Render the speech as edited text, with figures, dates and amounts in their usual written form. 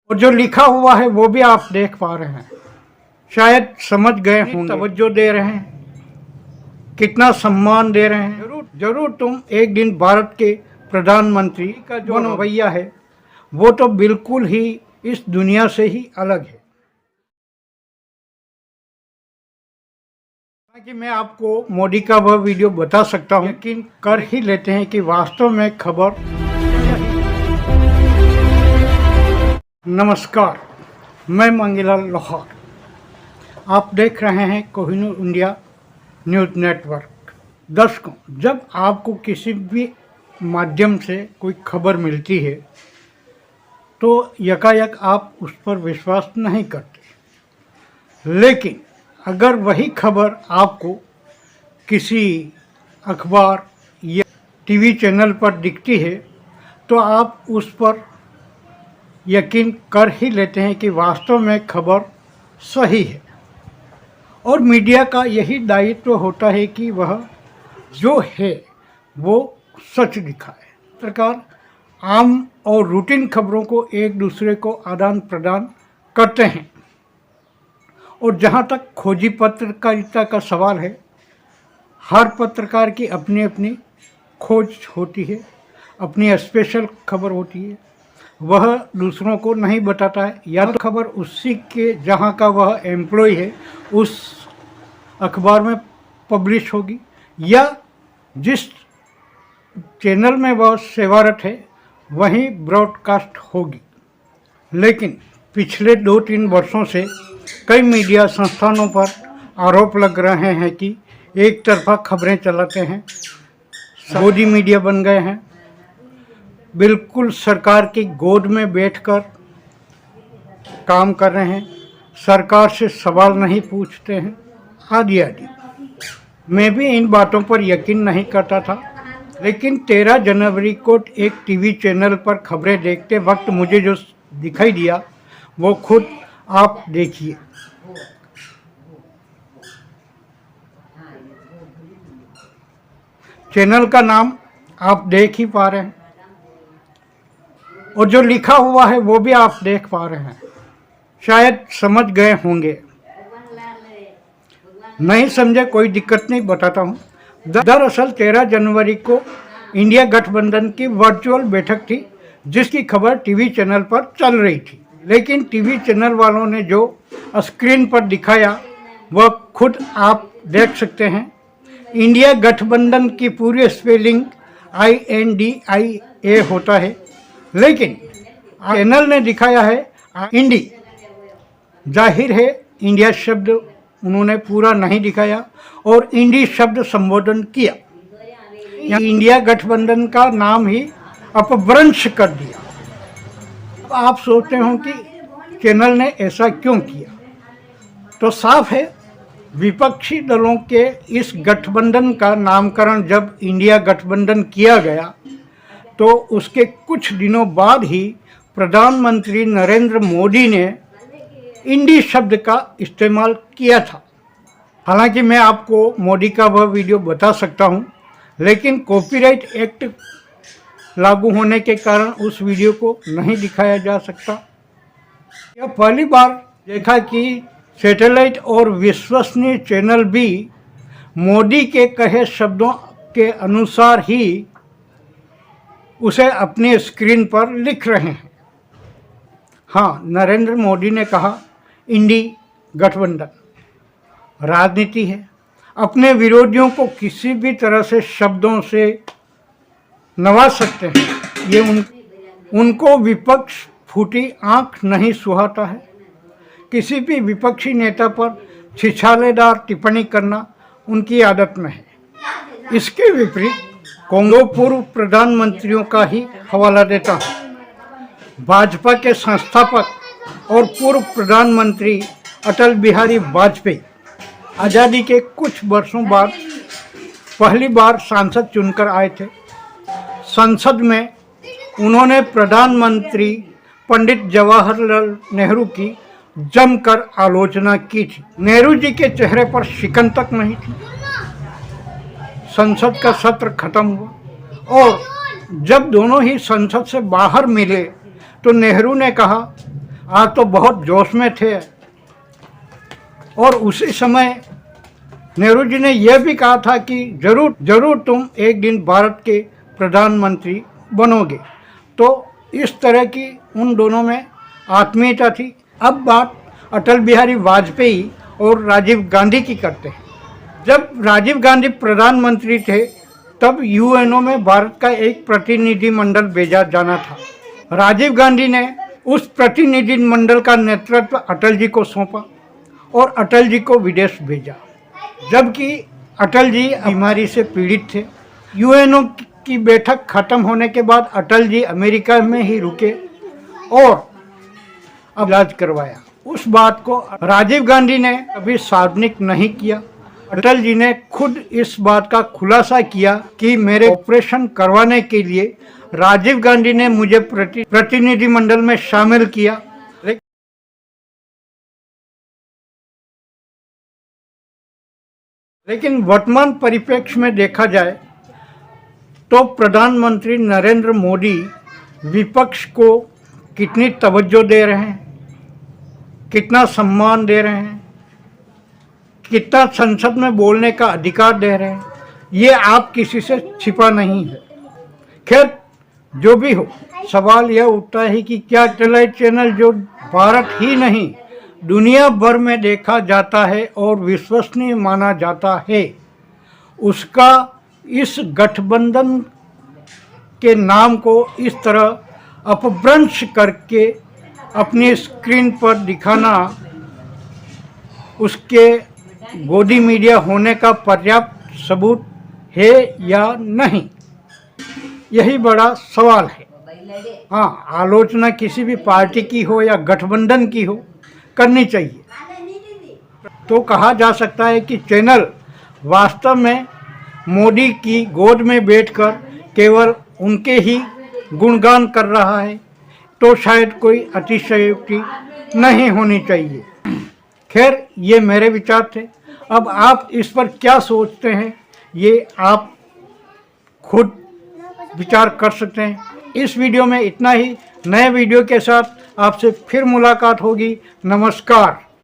और जो लिखा हुआ है वो भी आप देख पा रहे हैं, शायद समझ गए होंगे। तवज्जो दे रहे हैं, कितना सम्मान दे रहे हैं। जरूर जरूर तुम एक दिन भारत के प्रधानमंत्री का जो रवैया है वो तो बिल्कुल ही इस दुनिया से ही अलग है। कि मैं आपको मोदी का वह वीडियो बता सकता हूं, यकीन कर ही लेते हैं कि वास्तव में खबर। नमस्कार, मैं मंगीलाल लोहार, आप देख रहे हैं कोहिनूर इंडिया न्यूज़ नेटवर्क। दर्शकों, जब आपको किसी भी माध्यम से कोई खबर मिलती है तो यकायक आप उस पर विश्वास नहीं करते, लेकिन अगर वही खबर आपको किसी अखबार या टीवी चैनल पर दिखती है तो आप उस पर यकीन कर ही लेते हैं कि वास्तव में खबर सही है। और मीडिया का यही दायित्व होता है कि वह जो है वो सच दिखाए। इस प्रकार आम और रूटीन खबरों को एक दूसरे को आदान प्रदान करते हैं। और जहाँ तक खोजी पत्रकारिता का सवाल है, हर पत्रकार की अपनी अपनी खोज होती है, अपनी स्पेशल खबर होती है, वह दूसरों को नहीं बताता है। या तो खबर उसी के जहाँ का वह एम्प्लॉय है उस अखबार में पब्लिश होगी, या जिस चैनल में वह सेवारत है वहीं ब्रॉडकास्ट होगी। लेकिन पिछले 2-3 वर्षों से कई मीडिया संस्थानों पर आरोप लग रहे हैं कि एक तरफा खबरें चलाते हैं, मोदी मीडिया बन गए हैं, बिल्कुल सरकार की गोद में बैठकर काम कर रहे हैं, सरकार से सवाल नहीं पूछते हैं, आदि आदि। मैं भी इन बातों पर यकीन नहीं करता था, लेकिन 13 जनवरी को एक टीवी चैनल पर खबरें देखते वक्त मुझे जो दिखाई दिया वो खुद आप देखिए। चैनल का नाम आप देख ही पा रहे हैं और जो लिखा हुआ है वो भी आप देख पा रहे हैं, शायद समझ गए होंगे। नहीं समझे कोई दिक्कत नहीं, बताता हूँ। दरअसल 13 जनवरी को इंडिया गठबंधन की वर्चुअल बैठक थी जिसकी खबर टीवी चैनल पर चल रही थी, लेकिन टीवी चैनल वालों ने जो स्क्रीन पर दिखाया वह खुद आप देख सकते हैं। इंडिया गठबंधन की पूरी स्पेलिंग INDIA होता है, लेकिन चैनल ने दिखाया है इंडी। जाहिर है इंडिया शब्द उन्होंने पूरा नहीं दिखाया और इंडी शब्द संबोधन किया। इंडिया गठबंधन का नाम ही अपभ्रंश कर दिया। अब आप सोचते हो कि चैनल ने ऐसा क्यों किया, तो साफ है विपक्षी दलों के इस गठबंधन का नामकरण जब इंडिया गठबंधन किया गया तो उसके कुछ दिनों बाद ही प्रधानमंत्री नरेंद्र मोदी ने इंडी शब्द का इस्तेमाल किया था। हालांकि मैं आपको मोदी का वह वीडियो बता सकता हूं, लेकिन कॉपीराइट एक्ट लागू होने के कारण उस वीडियो को नहीं दिखाया जा सकता। यह पहली बार देखा कि सैटेलाइट और विश्वसनीय चैनल भी मोदी के कहे शब्दों के अनुसार ही उसे अपनी स्क्रीन पर लिख रहे हैं। हाँ, नरेंद्र मोदी ने कहा इंडी गठबंधन राजनीति है, अपने विरोधियों को किसी भी तरह से शब्दों से नवाज सकते हैं। ये उनको विपक्ष फूटी आंख नहीं सुहाता है। किसी भी विपक्षी नेता पर छिछालेदार टिप्पणी करना उनकी आदत में है। इसके विपरीत कांगो पूर्व प्रधानमंत्रियों का ही हवाला देता हूँ। भाजपा के संस्थापक और पूर्व प्रधानमंत्री अटल बिहारी वाजपेयी आज़ादी के कुछ वर्षों बाद पहली बार सांसद चुनकर आए थे। संसद में उन्होंने प्रधानमंत्री पंडित जवाहरलाल नेहरू की जमकर आलोचना की थी। नेहरू जी के चेहरे पर शिकन तक नहीं थी। संसद का सत्र खत्म हुआ और जब दोनों ही संसद से बाहर मिले तो नेहरू ने कहा, आज तो बहुत जोश में थे। और उसी समय नेहरू जी ने यह भी कहा था कि जरूर जरूर तुम एक दिन भारत के प्रधानमंत्री बनोगे। तो इस तरह की उन दोनों में आत्मीयता थी। अब बात अटल बिहारी वाजपेयी और राजीव गांधी की करते हैं। जब राजीव गांधी प्रधानमंत्री थे तब यूएनओ में भारत का एक प्रतिनिधिमंडल भेजा जाना था। राजीव गांधी ने उस प्रतिनिधिमंडल का नेतृत्व अटल जी को सौंपा और अटल जी को विदेश भेजा, जबकि अटल जी बीमारी से पीड़ित थे। यूएनओ की बैठक खत्म होने के बाद अटल जी अमेरिका में ही रुके और इलाज करवाया। उस बात को राजीव गांधी ने कभी सार्वजनिक नहीं किया। अटल जी ने खुद इस बात का खुलासा किया कि मेरे ऑपरेशन करवाने के लिए राजीव गांधी ने मुझे प्रतिनिधिमंडल में शामिल किया। लेकिन वर्तमान परिप्रेक्ष्य में देखा जाए तो प्रधानमंत्री नरेंद्र मोदी विपक्ष को कितनी तवज्जो दे रहे हैं, कितना सम्मान दे रहे हैं, कितना संसद में बोलने का अधिकार दे रहे हैं, ये आप किसी से छिपा नहीं है। खैर जो भी हो, सवाल यह उठता है कि क्या सैटेलाइट चैनल जो भारत ही नहीं दुनिया भर में देखा जाता है और विश्वसनीय माना जाता है, उसका इस गठबंधन के नाम को इस तरह अपभ्रंश करके अपनी स्क्रीन पर दिखाना उसके गोदी मीडिया होने का पर्याप्त सबूत है या नहीं, यही बड़ा सवाल है। हाँ, आलोचना किसी भी पार्टी की हो या गठबंधन की हो करनी चाहिए। तो कहा जा सकता है कि चैनल वास्तव में मोदी की गोद में बैठकर केवल उनके ही गुणगान कर रहा है, तो शायद कोई अतिशयोक्ति नहीं होनी चाहिए। खैर ये मेरे विचार थे। अब आप इस पर क्या सोचते हैं ये आप खुद विचार कर सकते हैं। इस वीडियो में इतना ही। नए वीडियो के साथ आपसे फिर मुलाकात होगी। नमस्कार।